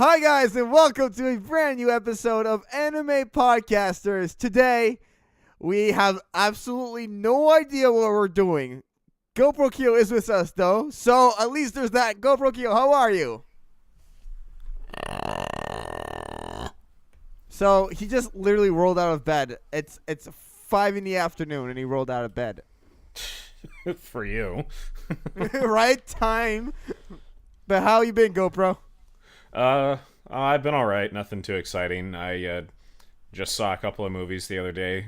Hi guys, and welcome to a brand new episode of Anime Podcasters. Today, we have absolutely no idea what we're doing. GoProkyo is with us though, so at least there's that. GoProkyo, how are you? So he just literally rolled out of bed. It's 5 in the afternoon and he rolled out of bed. For you. Right time. But how you been, GoPro? I've been alright. Nothing too exciting. I just saw a couple of movies the other day.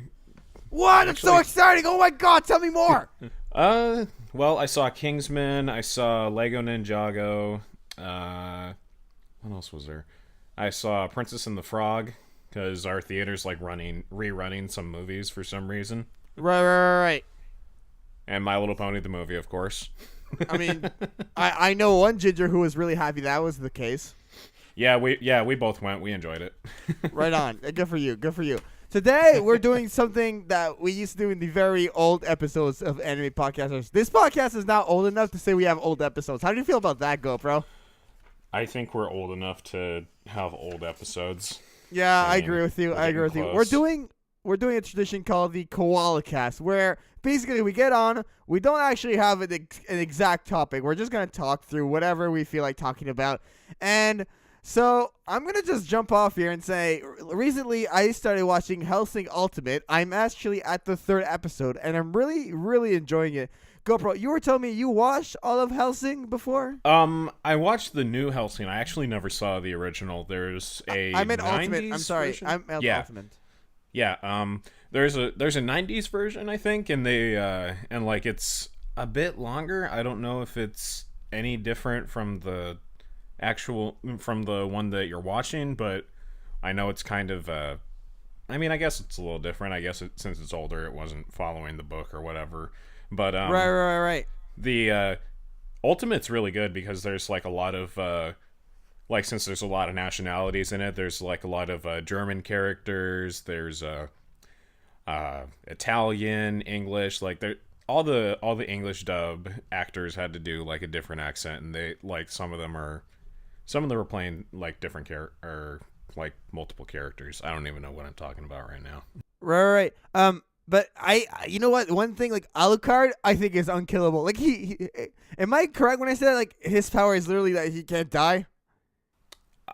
What? It's so exciting! Oh my god, tell me more! Well, I saw Kingsman. I saw Lego Ninjago. What else was there? I saw Princess and the Frog, because our theater's like rerunning some movies for some reason. Right. And My Little Pony the movie, of course. I mean, I know one ginger who was really happy that was the case. Yeah, we both went. We enjoyed it. Right on. Good for you. Good for you. Today, we're doing something that we used to do in the very old episodes of Anime Podcasters. This podcast is now old enough to say we have old episodes. How do you feel about that, GoPro? I think we're old enough to have old episodes. Yeah, I agree with you. We're doing a tradition called the Koala cast, where basically we get on, we don't actually have an exact topic. We're just going to talk through whatever we feel like talking about. And so I'm going to just jump off here and say, recently I started watching Hellsing Ultimate. I'm actually at the 3rd episode, and I'm really, really enjoying it. GoPro, you were telling me you watched all of Hellsing before? I watched the new Hellsing. I actually never saw the original. There's a I meant 90s Ultimate. I'm sorry. version? I meant Yeah. Ultimate. Yeah, there's a 90s version, I think, and they and like it's a bit longer. I don't know if it's any different from the one that you're watching, but I know it's kind of I mean, I guess it's a little different. I guess since it's older, it wasn't following the book or whatever. But Right. The Ultimate's really good because there's like a lot of like, since there's a lot of nationalities in it, there's like a lot of German characters. There's Italian, English. Like all the English dub actors had to do like a different accent, and they like some of them were playing like different or like multiple characters. I don't even know what I'm talking about right now. Right. But you know what? One thing, like Alucard, I think is unkillable. Like he am I correct when I said like his power is literally that he can't die?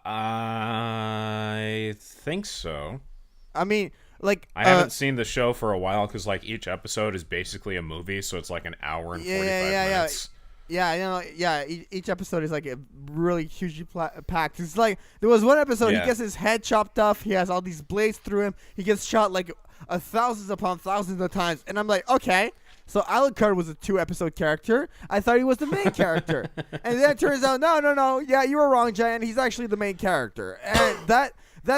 I think so. I mean, like I haven't seen the show for a while because like each episode is basically a movie, so it's like an hour and 45 minutes. Yeah. Each episode is like a really hugely packed. It's like there was one episode he gets his head chopped off. He has all these blades through him. He gets shot like thousands upon thousands of times, and I'm like, okay. So Alucard was a 2-episode character. I thought he was the main character. And then it turns out, no. Yeah, you were wrong, Jaian. He's actually the main character. And that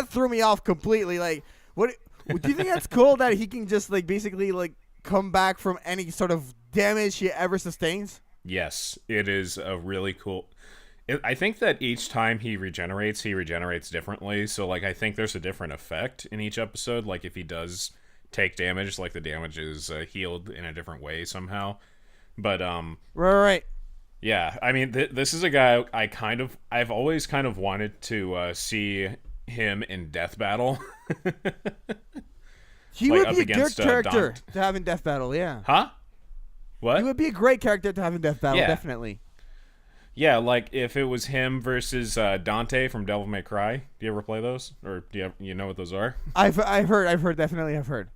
threw me off completely. Like, what do you think that's cool that he can just, like, basically, like, come back from any sort of damage he ever sustains? Yes, it is a really cool... I think that each time he regenerates differently. So, like, I think there's a different effect in each episode. Like, if he does take damage, like the damage is healed in a different way somehow. But right. Yeah, I mean, this is a guy I've always kind of wanted to see him in Death Battle. He like, would be a good character to have in Death Battle. Yeah. Huh? What? He would be a great character to have in Death Battle. Yeah. Definitely. Yeah, like if it was him versus Dante from Devil May Cry. Do you ever play those, or do you know what those are? I've heard. Definitely, I've heard.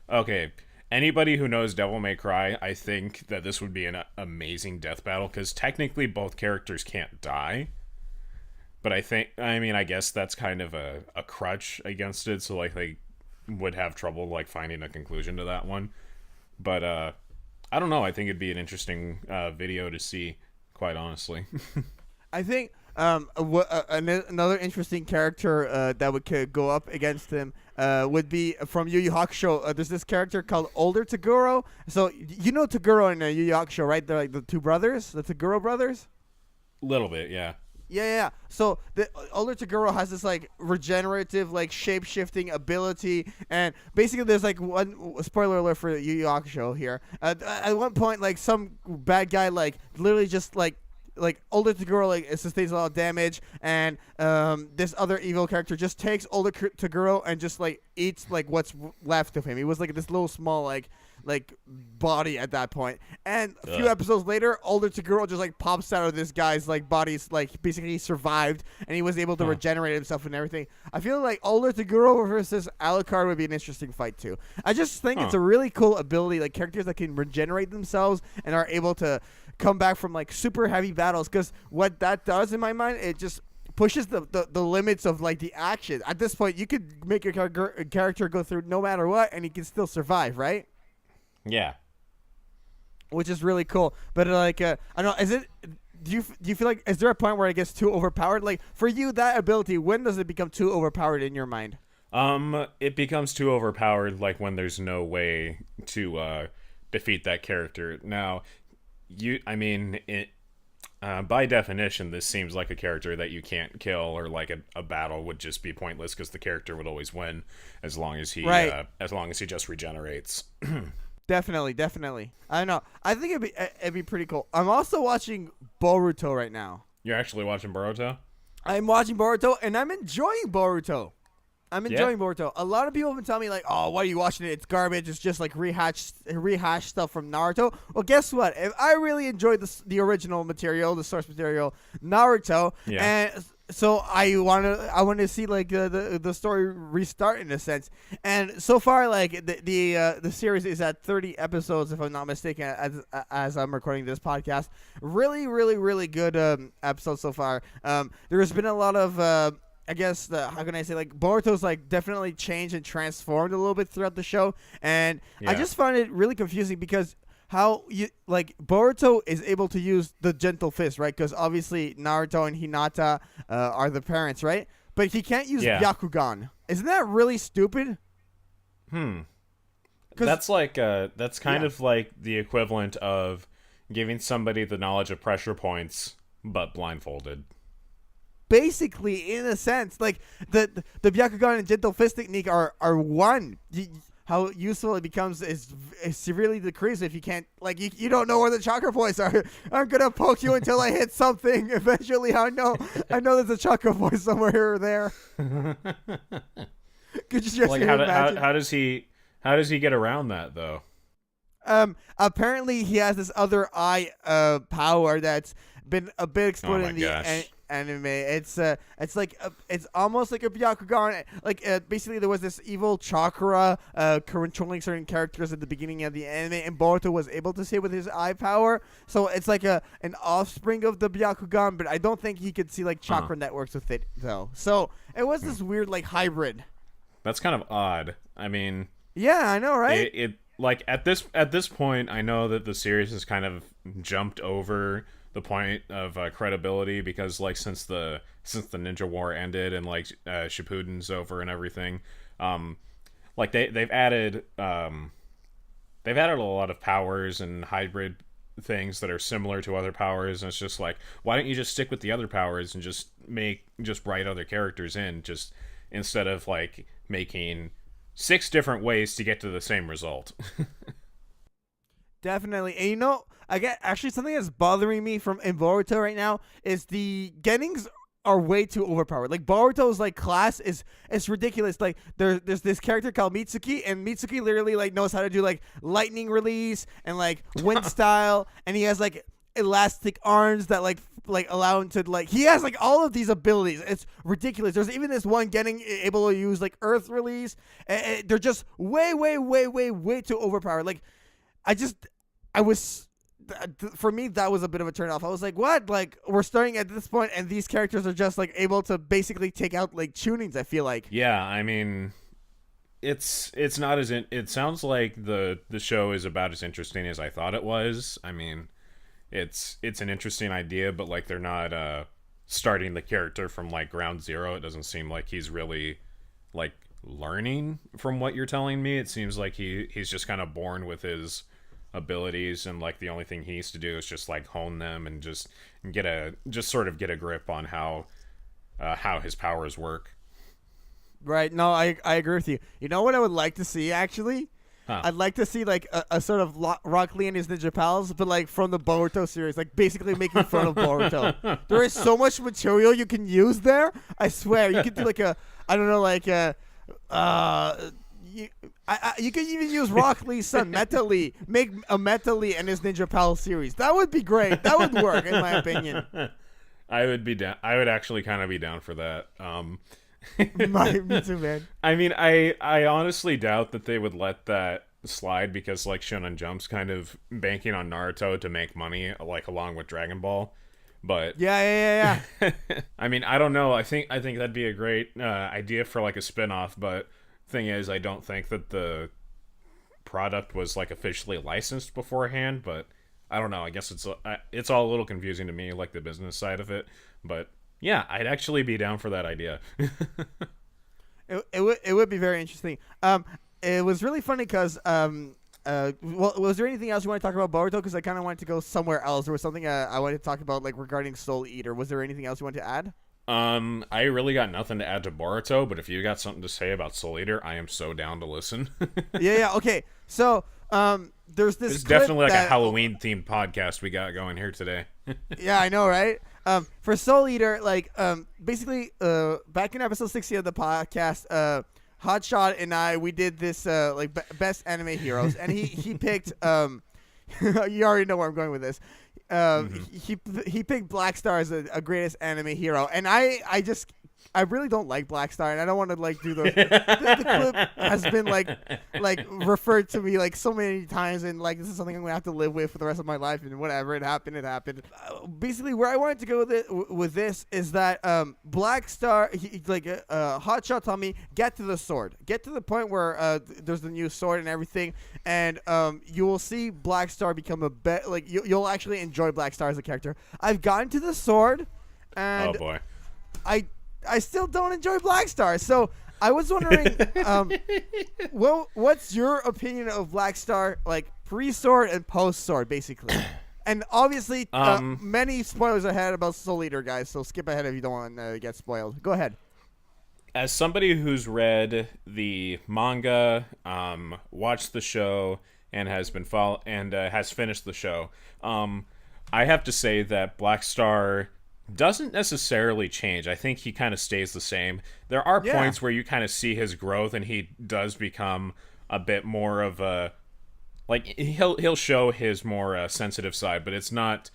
Okay, anybody who knows Devil May Cry, I think that this would be an amazing death battle, because technically both characters can't die. But I guess that's kind of a crutch against it, so like they would have trouble like finding a conclusion to that one. But I don't know, I think it'd be an interesting video to see, quite honestly. I think another interesting character that would go up against him would be from Yu Yu Hakusho. There's this character called Older Toguro. So you know Toguro and Yu Yu Hakusho, right? They're like the two brothers, the Toguro brothers. Little bit, yeah. Yeah. So the Older Toguro has this like regenerative, like shape-shifting ability, and basically there's like one spoiler alert for Yu Yu Hakusho here. At one point, like some bad guy like literally just like like older Toguro like sustains a lot of damage, and this other evil character just takes older Toguro and just like eats like what's left of him. He was like this little small like body at that point. And a few episodes later, older Toguro just like pops out of this guy's like body's like basically survived, and he was able to regenerate himself and everything. I feel like older Toguro versus Alucard would be an interesting fight too. I just think it's a really cool ability, like characters that can regenerate themselves and are able to come back from like super heavy battles, because what that does in my mind, it just pushes the limits of like the action. At this point, you could make your character go through no matter what, and he can still survive, right? Yeah. Which is really cool. But like, I don't know, is it? Do you feel like, is there a point where it gets too overpowered? Like for you, that ability, when does it become too overpowered in your mind? It becomes too overpowered like when there's no way to defeat that character. Now, by definition, this seems like a character that you can't kill, or like a battle would just be pointless because the character would always win as long as he just regenerates. Definitely. I don't know. I think it'd be pretty cool. I'm also watching Boruto right now. You're actually watching Boruto? I'm watching Boruto, and I'm enjoying Boruto. Boruto. A lot of people have been telling me like, "Oh, why are you watching it? It's garbage. It's just like rehashed stuff from Naruto." Well, guess what? If I really enjoyed the original material, the source material, Naruto, and so I want to see like the story restart in a sense. And so far, like the series is at 30 episodes, if I'm not mistaken, as I'm recording this podcast. Really good episodes so far. There's been a lot of I guess how can I say, like Boruto's like definitely changed and transformed a little bit throughout the show, and I just find it really confusing because how you like Boruto is able to use the gentle fist, right? Because obviously Naruto and Hinata are the parents, right? But he can't use Byakugan. Isn't that really stupid? That's like that's kind of like the equivalent of giving somebody the knowledge of pressure points but blindfolded. Basically, in a sense, like the Byakugan and gentle fist technique are one. How useful it becomes is severely decreased if you can't, like, you don't know where the chakra points are. I'm gonna poke you until I hit something. Eventually, I know there's a chakra point somewhere there. Could you just imagine? How does he get around that though? Apparently he has this other eye power that's been a bit explored in the anime. It's like it's almost like a Byakugan. Like basically there was this evil chakra controlling certain characters at the beginning of the anime, and Boruto was able to see with his eye power. So it's like an offspring of the Byakugan, but I don't think he could see like chakra networks with it though. So it was this weird like hybrid. That's kind of odd. I mean, yeah, I know, right? It like at this point, I know that the series has kind of jumped over the point of credibility, because like since the Ninja War ended and like Shippuden's over and everything, like they've added a lot of powers and hybrid things that are similar to other powers, and it's just like, why don't you just stick with the other powers and just write other characters in, just instead of like making 6 different ways to get to the same result. Definitely. And you know, I get actually something that's bothering me in Boruto right now is the Genings are way too overpowered. Like Boruto's like class is ridiculous. Like there's this character called Mitsuki, and Mitsuki literally like knows how to do like lightning release and like wind style, and he has like elastic arms that like allow him to like, he has like all of these abilities. It's ridiculous. There's even this one Genin able to use like earth release, and they're just way too overpowered. Like for me, that was a bit of a turnoff. I was like, what? Like, we're starting at this point, and these characters are just, like, able to basically take out, like, tunings, I feel like. Yeah, I mean, it's not as... It sounds like the show is about as interesting as I thought it was. I mean, it's an interesting idea, but, like, they're not starting the character from, like, ground zero. It doesn't seem like he's really, like, learning from what you're telling me. It seems like he's just kind of born with his abilities, and like the only thing he needs to do is just like hone them and just sort of get a grip on how his powers work. Right. No, I agree with you. You know what I would like to see actually? Huh. I'd like to see like a sort of Rock Lee and his Ninja Pals, but like from the Boruto series, like basically making fun of Boruto. There is so much material you can use there. I swear, you could do like I don't know, like you could even use Rock Lee's son, Meta Lee. Make a Meta Lee and his Ninja Pal series. That would be great. That would work, in my opinion. I would be down. I would actually kind of be down for that. Me too, man. I mean, I honestly doubt that they would let that slide because like Shonen Jump's kind of banking on Naruto to make money, like along with Dragon Ball. But yeah. I mean, I don't know. I think that'd be a great idea for like a spin-off, but thing is, I don't think that the product was like officially licensed beforehand. But I don't know. I guess it's all a little confusing to me, like the business side of it. But yeah, I'd actually be down for that idea. It would be very interesting. It was really funny because well, was there anything else you want to talk about Boruto? Because I kind of wanted to go somewhere else. There was something I wanted to talk about, like regarding Soul Eater. Was there anything else you wanted to add? I really got nothing to add to Boruto, but if you got something to say about Soul Eater, I am so down to listen. yeah. Okay. So, there's this. It's definitely like a Halloween themed podcast we got going here today. Yeah, I know, right? For Soul Eater, like, basically, back in episode 60 of the podcast, Hotshot and we did this, like, best anime heroes, and he picked, you already know where I'm going with this. He picked Black Star as a greatest anime hero, and I really don't like Black Star, and I don't want to like do the clip has been like referred to me like so many times, and like this is something I'm gonna have to live with for the rest of my life, and whatever, it happened. Basically, where I wanted to go with this is that Black Star, Hotshot told me, get to the sword, get to the point where there's the new sword and everything, and you will see Black Star become you'll actually enjoy Black Star as a character. I've gotten to the sword, and oh boy, I still don't enjoy Black Star, so I was wondering, what's your opinion of Black Star, like pre-sword and post-sword, basically? And obviously, many spoilers ahead about Soul Eater, guys, so skip ahead if you don't want to get spoiled. Go ahead. As somebody who's read the manga, watched the show, and has been has finished the show, I have to say that Black Star doesn't necessarily change. I think he kind of stays the same. There are points where you kind of see his growth, and he does become a bit more of a, like, he'll show his more sensitive side, but it's not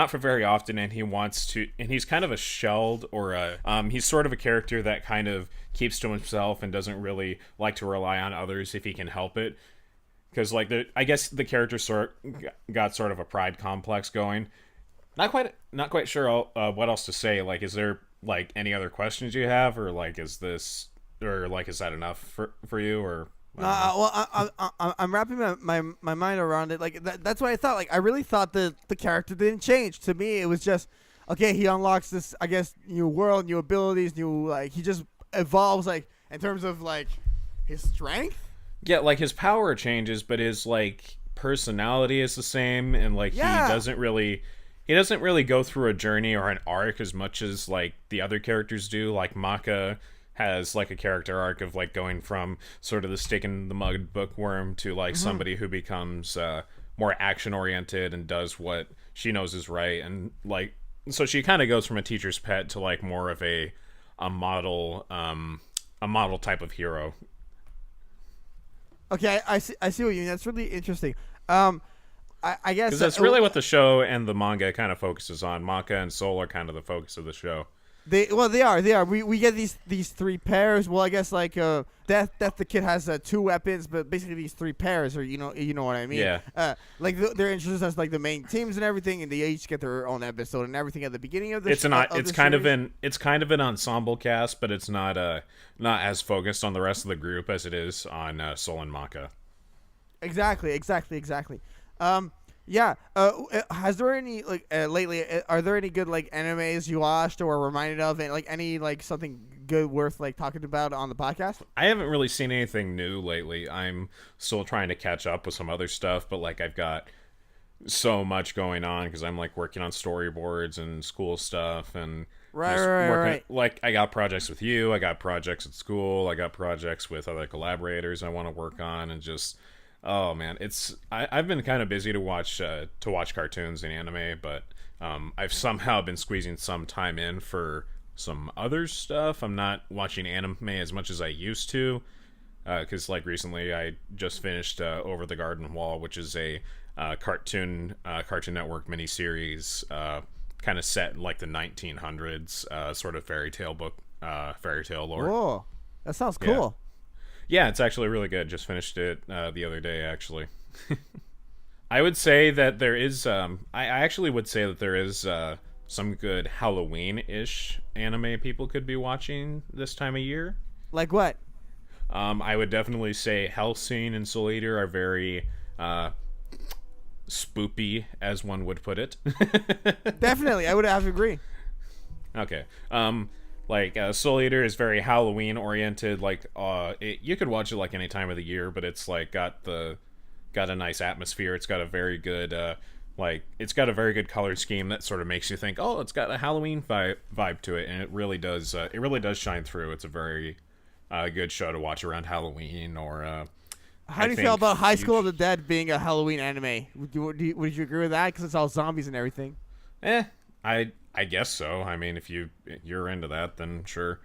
for very often. And he's kind of a shelled, or he's sort of a character that kind of keeps to himself and doesn't really like to rely on others if he can help it. Because like I guess the character got sort of a pride complex going. Not quite sure what else to say. Like, is there like any other questions you have, or like is that enough for you, or? Well, I'm wrapping my mind around it. Like that's what I thought. Like I really thought that the character didn't change. To me, it was just okay. He unlocks this, I guess, new world, new abilities, he just evolves, like in terms of like his strength. Yeah, like his power changes, but his like personality is the same, and like he doesn't really go through a journey or an arc as much as like the other characters do. Like Maka has like a character arc of like going from sort of the stick in the mud bookworm to like somebody who becomes more action oriented and does what she knows is right, and like so she kind of goes from a teacher's pet to like more of a model type of hero. Okay, I see what you mean. That's really interesting. I guess because that's really what the show and the manga kind of focuses on. Maka and Soul are kind of the focus of the show. They are. We get these three pairs. Well, I guess like Death the Kid has 2 weapons, but basically these 3 pairs, or you know what I mean. Yeah. Like they're introduced as like the main teams and everything, and they each get their own episode and everything at the beginning of the. It's kind of an ensemble cast, but it's not as focused on the rest of the group as it is on Soul and Maka. Exactly. Yeah. Has there any like lately? Are there any good like animes you watched or were reminded of, and like any like something good worth like talking about on the podcast? I haven't really seen anything new lately. I'm still trying to catch up with some other stuff, but like I've got so much going on because I'm like working on storyboards and school stuff, and right. Like I got projects with you, I got projects at school, I got projects with other collaborators I want to work on, and just Oh man, I've been kind of busy to watch cartoons and anime, but I've somehow been squeezing some time in for some other stuff. I'm not watching anime as much as I used to, because like recently I just finished Over the Garden Wall, which is a Cartoon Network miniseries, kind of set in like the 1900s, sort of fairy tale lore. Whoa, that sounds cool. Yeah, it's actually really good. Just finished it the other day, actually. I would say that there is. I actually would say that there is some good Halloween-ish anime people could be watching this time of year. Like what? I would definitely say Hellsing and Soul Eater are very spoopy, as one would put it. Definitely, I would have to agree. Okay. Soul Eater is very Halloween oriented. You could watch it like any time of the year, but it's like got a nice atmosphere. It's got a very good it's got a very good color scheme that sort of makes you think, oh, it's got a Halloween vibe to it, and it really does. It really does shine through. It's a very good show to watch around Halloween. Or how do you feel about High School of the Dead being a Halloween anime? Would you agree with that? Because it's all zombies and everything. I guess so. I mean, if you're into that, then sure.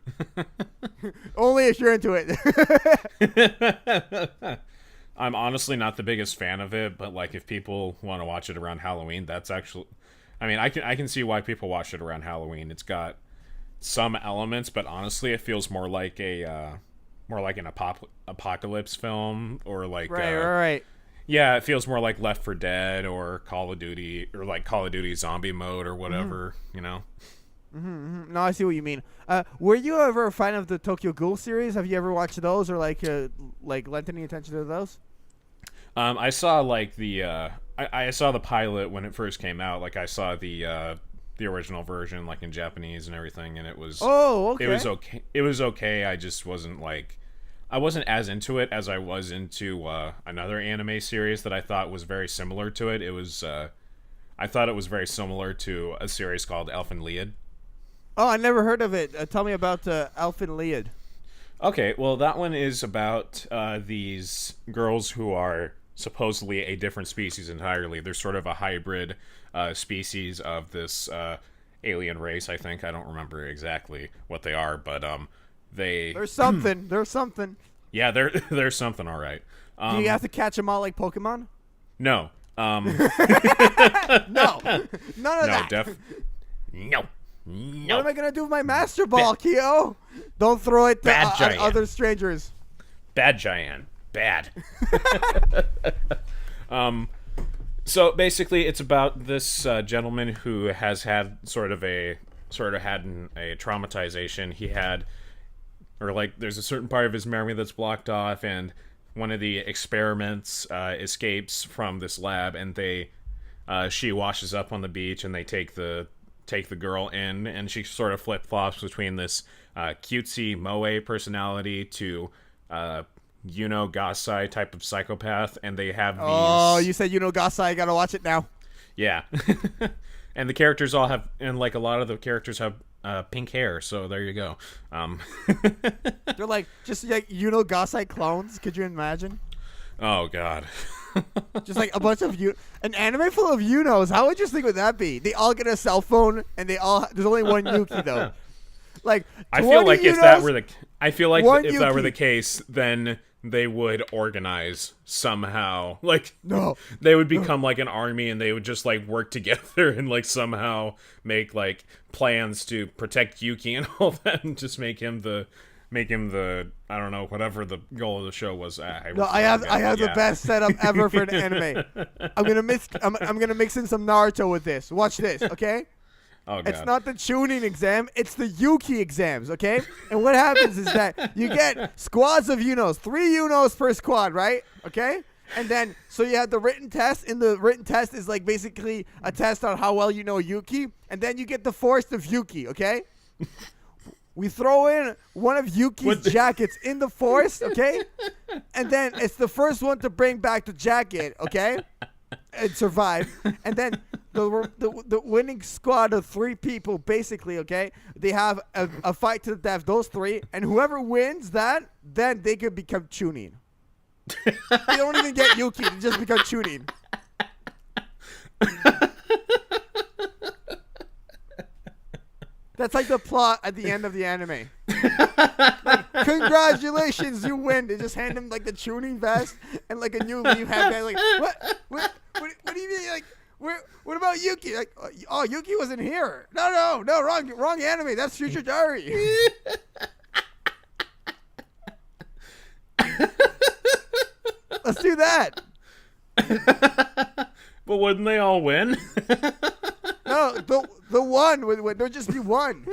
Only if you're into it. I'm honestly not the biggest fan of it, but like if people want to watch it around Halloween, that's actually, I mean, I can see why people watch it around Halloween. It's got some elements, but honestly, it feels more like an apocalypse film, or like right. Yeah, it feels more like Left 4 Dead or Call of Duty, or like Call of Duty Zombie Mode or whatever, you know? Mm-hmm. No, I see what you mean. Were you ever a fan of the Tokyo Ghoul series? Have you ever watched those, or like lent any attention to those? I saw like I saw the pilot when it first came out. Like I saw the original version, like in Japanese and everything, and it was okay. It was okay. I just wasn't I wasn't as into it as I was into another anime series that I thought was very similar to it. It was I thought it was very similar to a series called Elfenlied. Oh, I never heard of it. Tell me about Elfenlied. Okay, well, that one is about these girls who are supposedly a different species entirely. They're sort of a hybrid species of this alien race, I think. I don't remember exactly what they are, but there's something. There's something. Yeah, there's something, all right. Do you have to catch them all like Pokemon? No. No. None of that. No. What am I going to do with my Master Ball, Kyo? Don't throw it to other strangers. Bad Jaian. Bad. So basically it's about this gentleman who has had sort of a traumatization. He had, or like there's a certain part of his memory that's blocked off, and one of the experiments escapes from this lab, and she washes up on the beach, and they take the girl in, and she sort of flip-flops between this cutesy moe personality to Gasai type of psychopath, and they have these... Oh, you said Gasai, I gotta watch it now. Yeah. And the characters all have, and like a lot of the characters have pink hair, so there you go. They're like just like Gasai clones. Could you imagine? Oh god. Just like a bunch of an anime full of Yunos. How interesting would that be? They all get a cell phone, and there's only one Yuki though. Like I feel like if that were the case, then they would organize somehow. Like they would become like an army, and they would just like work together and like somehow make like plans to protect Yuki and all that, and just make him the I don't know, whatever the goal of the show was. I have the best setup ever for an anime. I'm gonna mix in some Naruto with this. Watch this, okay? Oh, God. It's not the tuning exam, it's the Yuki exams, okay? And what happens is that you get squads of Yunos, 3 Yunos per squad, right? Okay? And then, so you have the written test, and the written test is like basically a test on how well you know Yuki, and then you get the forest of Yuki, okay? We throw in one of Yuki's jackets in the forest, okay? And then it's the first one to bring back the jacket, okay? And survive. And then the winning squad of 3 people, basically, okay? They have a fight to the death, those 3. And whoever wins that, then they could become Chunin. They don't even get Yuki. They just become Chunin. That's like the plot at the end of the anime. Like, congratulations, you win. They just hand him like the tuning vest and like a new leaf hat. Like, what do you mean? Like, what about Yuki? Like, oh, Yuki wasn't here. No, wrong anime. That's Future Diary. Let's do that. But wouldn't they all win? No, the one would there'd just be one.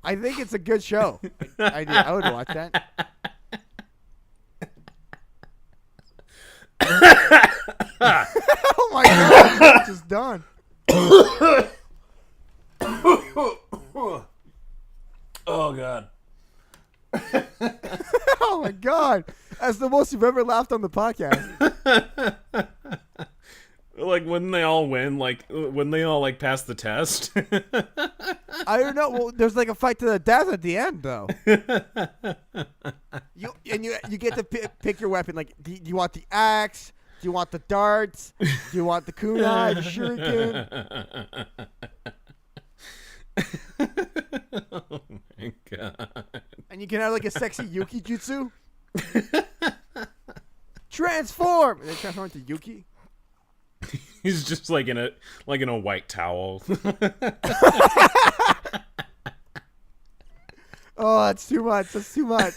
I think it's a good show. I would watch that. Oh my god, it's just done. Oh god. Oh my god. That's the most you've ever laughed on the podcast. Like, wouldn't they all win? Like, wouldn't they all, like, pass the test? I don't know. Well, there's like a fight to the death at the end, though. You get to pick your weapon. Like, do you want the axe? Do you want the darts? Do you want the kunai, the shuriken? Oh my god. And you can have like a sexy Yuki jutsu. Transform! And they transform into Yuki. He's just like in a white towel. Oh, that's too much. That's too much.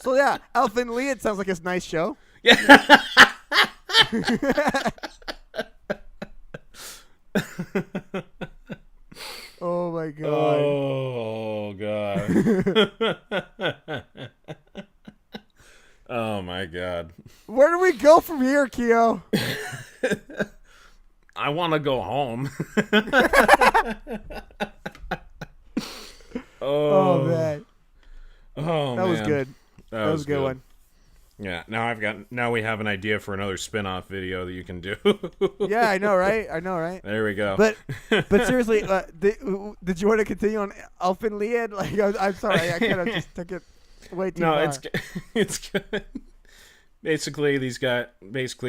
So yeah, Elfin Lee. It sounds like a nice show. Yeah. Oh my god. Oh god. Oh my god. Where do we go from here, Kyo? I want to go home. Oh man. Oh, that was good. That was a good one. Yeah, now we have an idea for another spin-off video that you can do. Yeah, I know, right? There we go. But seriously, did you want to continue on Elfin Lied? Like, I'm sorry, I kind of just took it way too far. No, it's good. Basically,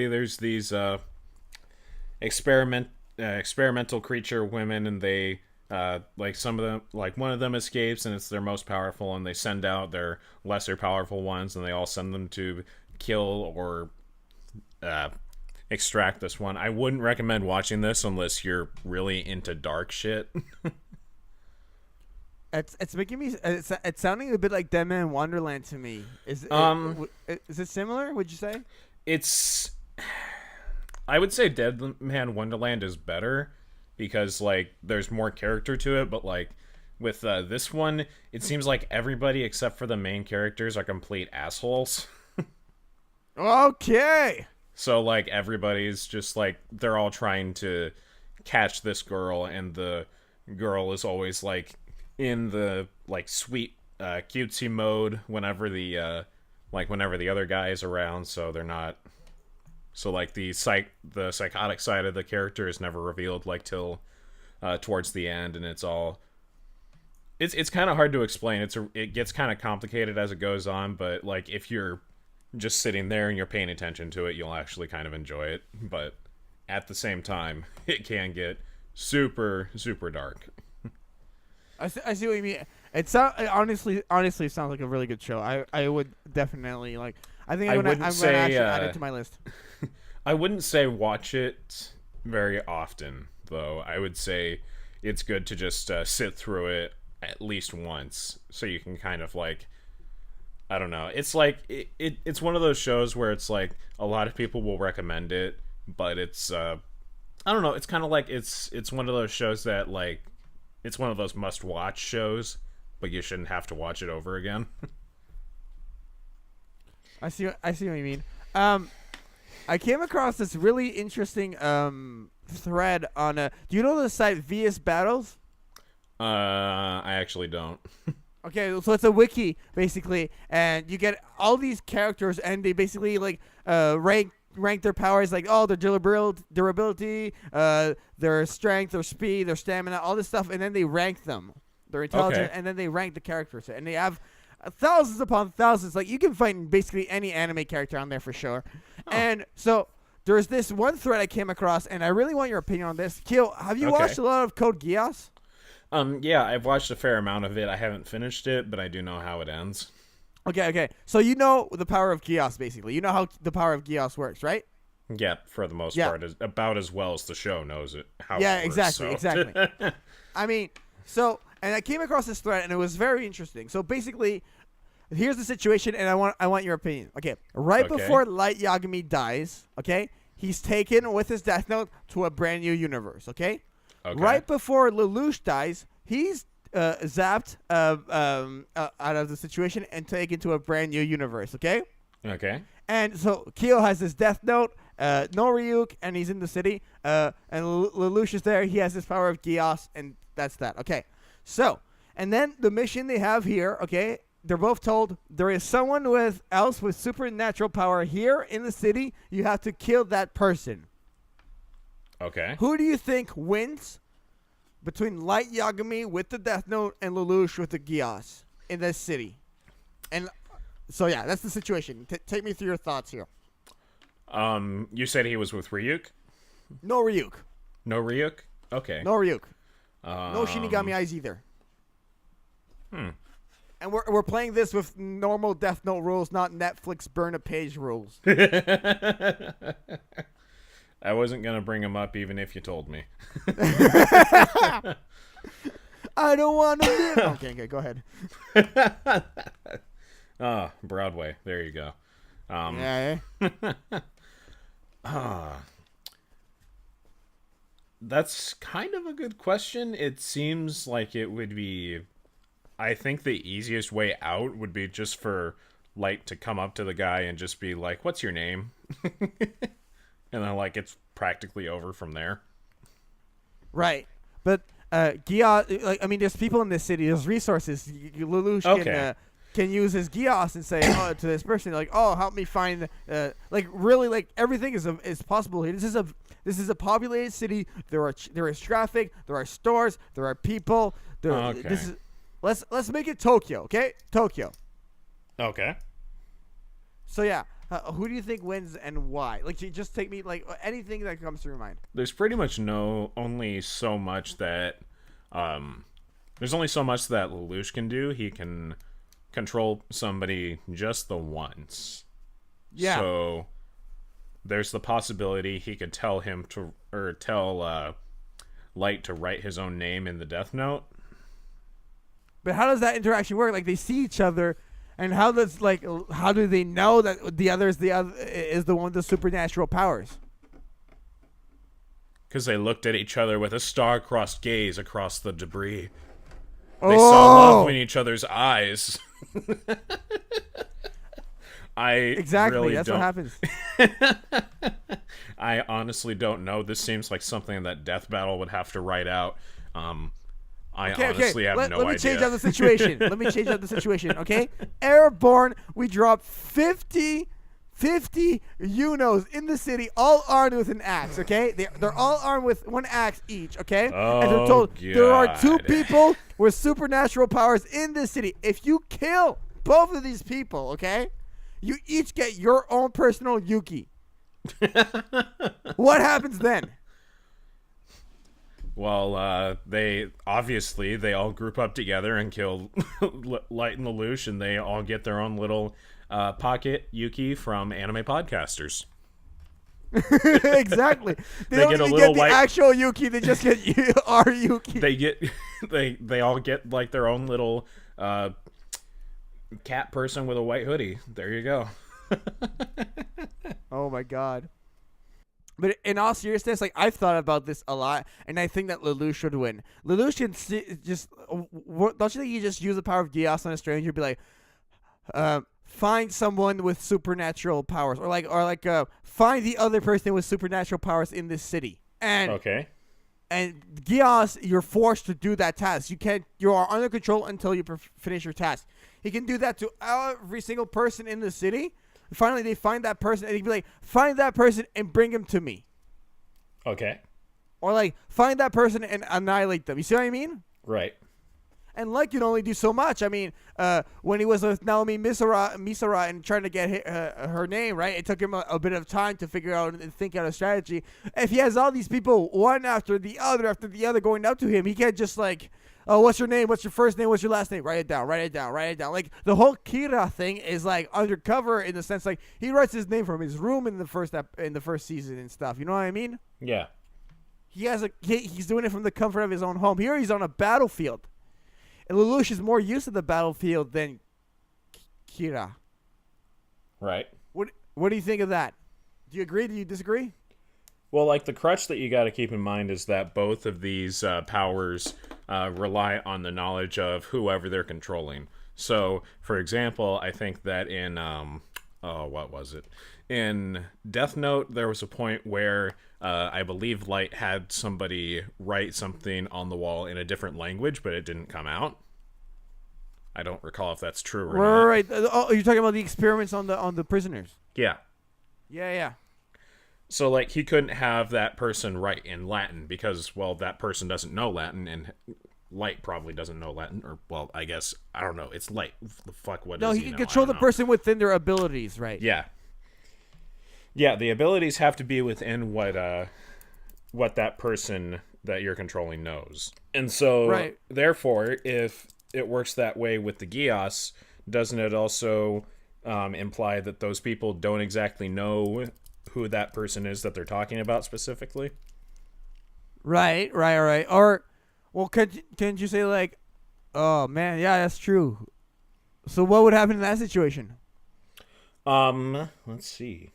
there's these experimental creature women, and they like some of them, like one of them escapes, and it's their most powerful, and they send out their lesser powerful ones, and they all send them to kill or extract this one. I wouldn't recommend watching this unless you're really into dark shit. It's making me. It's sounding a bit like Dead Man Wonderland to me. Is it similar? Would you say? I would say Dead Man Wonderland is better because like there's more character to it, but like with this one, it seems like everybody except for the main characters are complete assholes. Okay. So like everybody's just like they're all trying to catch this girl, and the girl is always like in the like sweet cutesy mode whenever the other guy is around, so they're not. So like the psychotic side of the character is never revealed like till towards the end, and it's kind of hard to explain. It gets kind of complicated as it goes on, but like if you're just sitting there and you're paying attention to it, you'll actually kind of enjoy it. But at the same time, it can get super super dark. I see what you mean. It honestly sounds like a really good show. I would definitely like. I think I'm gonna actually add it to my list. I wouldn't say watch it very often, though. I would say it's good to just sit through it at least once, so you can kind of like, I don't know. It's like it's one of those shows where it's like a lot of people will recommend it, but it's I don't know. It's kind of like it's one of those shows that like it's one of those must-watch shows, but you shouldn't have to watch it over again. I see what you mean. I came across this really interesting thread on do you know the site VS Battles? I actually don't. Okay, so it's a wiki basically, and you get all these characters, and they basically like rank rank their powers like, oh, their durability, their strength, their speed, their stamina, all this stuff, and then they rank them. Their intelligence, and then they rank the characters, and they have thousands upon thousands. Like, you can find basically any anime character on there for sure. Oh. And so there's this one thread I came across, and I really want your opinion on this. Kyo, have you watched a lot of Code Geass? Yeah, I've watched a fair amount of it. I haven't finished it, but I do know how it ends. Okay. So you know the power of Geass, basically. You know how the power of Geass works, right? Yeah, for the most part, about as well as the show knows it. How yeah, it works, exactly. I mean, and I came across this thread, and it was very interesting. So basically, here's the situation, and I want your opinion. Okay, before Light Yagami dies, okay, he's taken with his Death Note to a brand new universe, okay? Right before Lelouch dies, he's zapped out of the situation and taken to a brand new universe, okay? Okay. And so Kyo has his Death Note, no Ryuk, and he's in the city, and Lelouch is there. He has his power of Geass, and that's that. Okay. So, and then the mission they have here, okay, they're both told there is someone else with supernatural power here in the city. You have to kill that person. Okay. Who do you think wins between Light Yagami with the Death Note and Lelouch with the Geass in this city? And so, yeah, that's the situation. Take me through your thoughts here. You said he was with Ryuk? No Ryuk. No Ryuk? Okay. No Ryuk. No Shinigami Eyes either. And we're playing this with normal Death Note rules, not Netflix burn a page rules. I wasn't going to bring him up even if you told me. I don't want to live. Okay, go ahead. Broadway. There you go. That's kind of a good question. It seems like it would be... I think the easiest way out would be just for Light to come up to the guy and just be like, what's your name? And then, like, it's practically over from there. Right. But, Geass, like, I mean, there's people in this city, there's resources. Lelouch can use his Geass and say to this person, like, oh, help me find, like, really, like, everything is possible here. This is a populated city. There is traffic. There are stores. There are people. Let's make it Tokyo, okay? Tokyo. Okay. So yeah, who do you think wins and why? Like, just take me like anything that comes to your mind. There's pretty much only so much that Lelouch can do. He can control somebody just the once. Yeah. So there's the possibility he could tell Light to write his own name in the Death Note. But how does that interaction work? Like, they see each other, and how do they know that the other is the one with the supernatural powers? Because they looked at each other with a star-crossed gaze across the debris. They saw love in each other's eyes. That's what happens. I honestly don't know. This seems like something that Death Battle would have to write out. I honestly have no idea. Let me change out the situation. Okay? Airborne, we drop 50 Unos in the city, all armed with an axe, okay? They're all armed with one axe each, okay? Oh, and they're told God. There are 2 people with supernatural powers in this city. If you kill both of these people, okay, you each get your own personal Yuki. What happens then? Well, they all group up together and kill Light and Lelouch, and they all get their own little pocket Yuki from anime podcasters. Exactly. They don't even get the actual Yuki. They just get our Yuki. They all get like their own little cat person with a white hoodie. There you go. Oh my God. But in all seriousness, like, I've thought about this a lot, and I think that Lelouch should win. Lelouch can just don't you think you just use the power of Geass on a stranger, be like, find someone with supernatural powers, or find the other person with supernatural powers in this city, and Geass, you're forced to do that task. You are under control until you finish your task. He can do that to every single person in the city. finally they find that person, and he'd be like, find that person and bring him to me. Okay. Or like, find that person and annihilate them. You see what I mean? Right. And Light can only do so much. I mean, when he was with Naomi Misara and trying to get her name, right? It took him a bit of time to figure out and think out a strategy. If he has all these people, one after the other going up to him, he can't just like, oh, what's your name? What's your first name? What's your last name? Write it down. Like, the whole Kira thing is like undercover in the sense like he writes his name from his room in the first season and stuff. You know what I mean? Yeah. He's doing it from the comfort of his own home. Here he's on a battlefield. And Lelouch is more used to the battlefield than Kira. Right. What do you think of that? Do you agree? Do you disagree? Well, like, the crutch that you got to keep in mind is that both of these powers rely on the knowledge of whoever they're controlling. So, for example, I think that in what was it? In Death Note, there was a point where I believe Light had somebody write something on the wall in a different language, but it didn't come out. I don't recall if that's true or not. Right. Oh, you're talking about the experiments on the prisoners. Yeah. Yeah. So, like, he couldn't have that person write in Latin because, well, that person doesn't know Latin, and Light probably doesn't know Latin, or, well, I guess, I don't know. It's Light. The fuck, what does he know? No, he can control the person within their abilities, right? Yeah. Yeah, the abilities have to be within what that person that you're controlling knows. And so, therefore, if it works that way with the Gios, doesn't it also imply that those people don't exactly know who that person is that they're talking about specifically? Right. Or, well, can't you say, like, oh, man, yeah, that's true. So what would happen in that situation? Let's see.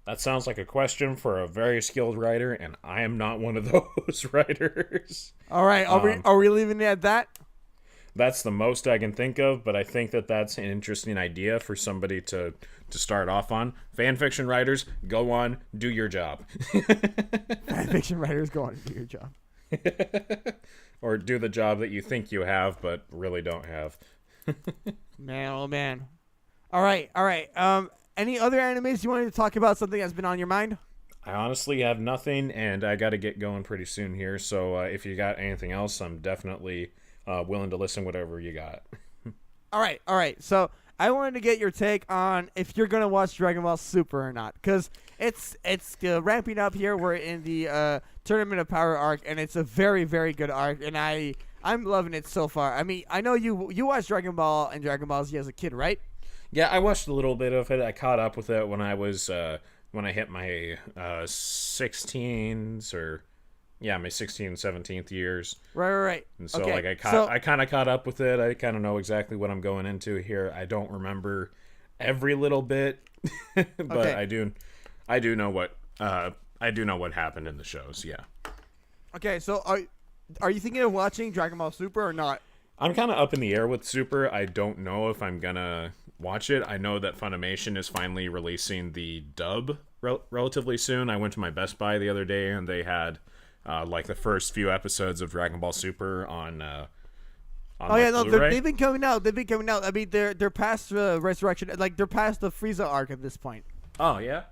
That sounds like a question for a very skilled writer, and I am not one of those writers. All right, are we leaving it at that? That's the most I can think of, but I think that that's an interesting idea for somebody to start off on. Fan fiction writers, go on, do your job. Fan fiction writers, go on, do your job. Or do the job that you think you have, but really don't have. Man, oh man. All right. Any other animes you wanted to talk about? Something that's been on your mind? I honestly have nothing, and I got to get going pretty soon here. So if you got anything else, I'm definitely willing to listen whatever you got. All right. So I wanted to get your take on if you're gonna watch Dragon Ball Super or not, because it's ramping up here. We're in the Tournament of Power arc, and it's a very, very good arc, and I'm loving it so far. I mean, I know you watched Dragon Ball and Dragon Ball Z as a kid, right? Yeah, I watched a little bit of it. I caught up with it when I was when I hit my 16s or my 16th, 17th years. Right. And so I kind of caught up with it. I kind of know exactly what I'm going into here. I don't remember every little bit, but I do know what happened in the shows. Yeah. Okay, so are you thinking of watching Dragon Ball Super or not? I'm kind of up in the air with Super. I don't know if I'm gonna watch it. I know that Funimation is finally releasing the dub relatively soon. I went to my Best Buy the other day and they had like the first few episodes of Dragon Ball Super on Blu-ray. They've been coming out. I mean, they're past Resurrection, like they're past the Frieza arc at this point. Oh yeah.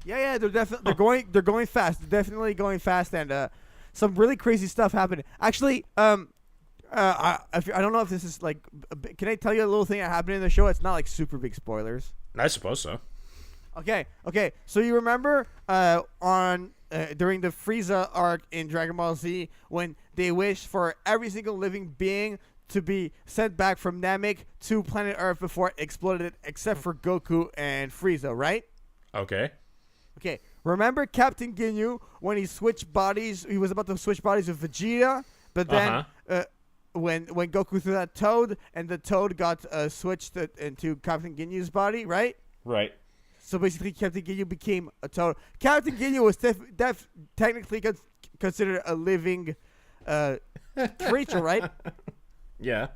Yeah, they're going fast. They're definitely going fast, and some really crazy stuff happened. Actually, I don't know if this is like. Can I tell you a little thing that happened in the show? It's not like super big spoilers. I suppose so. Okay. So you remember during the Frieza arc in Dragon Ball Z when they wished for every single living being to be sent back from Namek to planet Earth before it exploded, except for Goku and Frieza, right? Okay. Remember Captain Ginyu when he switched bodies? He was about to switch bodies with Vegeta, but then when Goku threw that Toad and the Toad got switched into Captain Ginyu's body, right? Right. So basically, Captain Ginyu became a Toad. Captain Ginyu was technically considered a living creature, right? Yeah.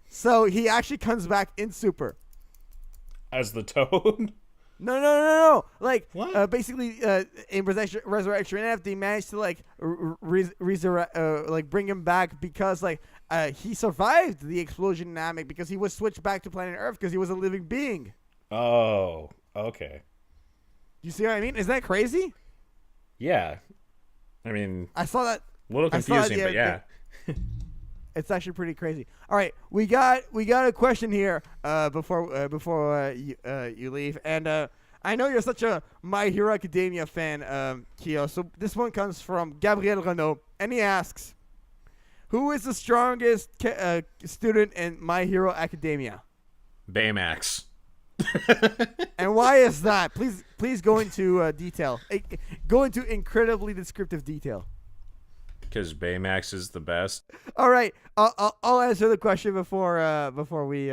So he actually comes back in Super As the Toad? No. Like, What? basically, in Resurrection F, they managed to like resurrect, like bring him back because like he survived the explosion in Namek because he was switched back to planet Earth because he was a living being. Oh, okay. You see what I mean? Is that crazy? Yeah. I mean, I saw that. a little confusing, but yeah. It's actually pretty crazy. All right, we got a question here before you leave, and I know you're such a My Hero Academia fan, Kyo. So this one comes from Gabriel Renault, and he asks, "Who is the strongest student in My Hero Academia?" Baymax. And why is that? Please go into detail. Go into incredibly descriptive detail. Because Baymax is the best. All right, I'll answer the question before we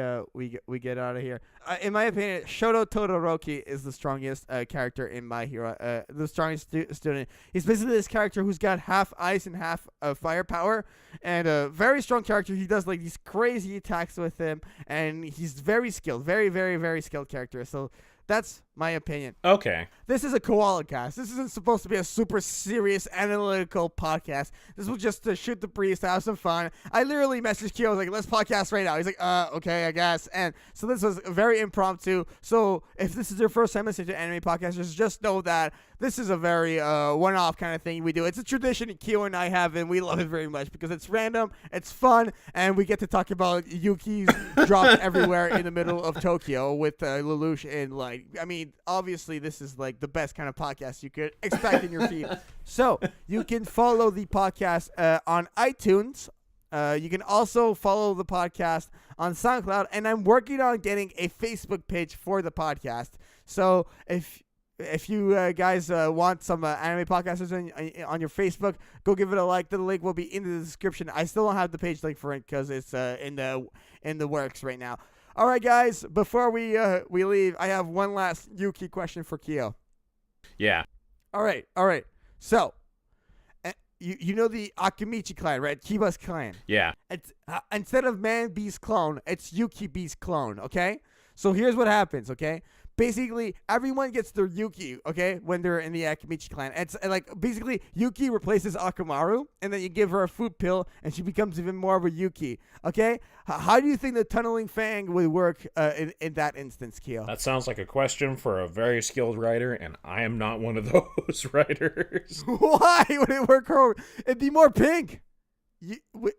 get out of here. In my opinion, Shoto Todoroki is the strongest character in My Hero. The strongest student. He's basically this character who's got half ice and half fire power, and a very strong character. He does like these crazy attacks with him, and he's very skilled, very very very skilled character. So that's my opinion. Okay. This is a Koala cast. This isn't supposed to be a super serious analytical podcast. This was just to shoot the breeze, to have some fun. I literally messaged Kyo, I was like, let's podcast right now. He's like, okay, I guess. And so this was very impromptu. So if this is your first time listening to anime podcasters, just know that this is a very one-off kind of thing we do. It's a tradition Kyo and I have, and we love it very much because it's random, it's fun, and we get to talk about Yuki's dropped everywhere in the middle of Tokyo with Lelouch and like, I mean, obviously this is like the best kind of podcast you could expect in your feed. So you can follow the podcast on iTunes. You can also follow the podcast on SoundCloud, and I'm working on getting a Facebook page for the podcast. So if you guys want some anime podcasters on your Facebook, go give it a like. The link will be in the description. I still don't have the page link for it because it's in the works right now. All right, guys. Before we leave, I have one last Yuki question for Kyo. Yeah. All right. So, you know the Akimichi clan, right? Kiba's clan. Yeah. It's instead of Man Beast clone, it's Yuki Beast clone. Okay. So here's what happens. Okay. Basically, everyone gets their Yuki, okay, when they're in the Akimichi clan. It's like, basically, Yuki replaces Akamaru, and then you give her a food pill, and she becomes even more of a Yuki, okay? How do you think the tunneling fang would work in that instance, Kyo? That sounds like a question for a very skilled writer, and I am not one of those writers. Why would it work? It'd be more pink.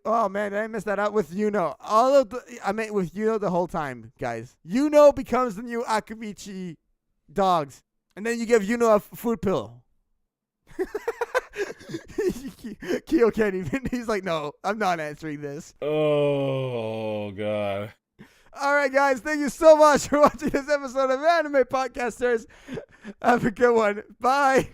Oh man, did I miss that out with Yuno? I meant with Yuno the whole time, guys. Yuno becomes the new Akimichi dogs, and then you give Yuno a food pill. Kyo can't even. He's like, no, I'm not answering this. Oh god. All right, guys, thank you so much for watching this episode of Anime Podcasters. Have a good one. Bye.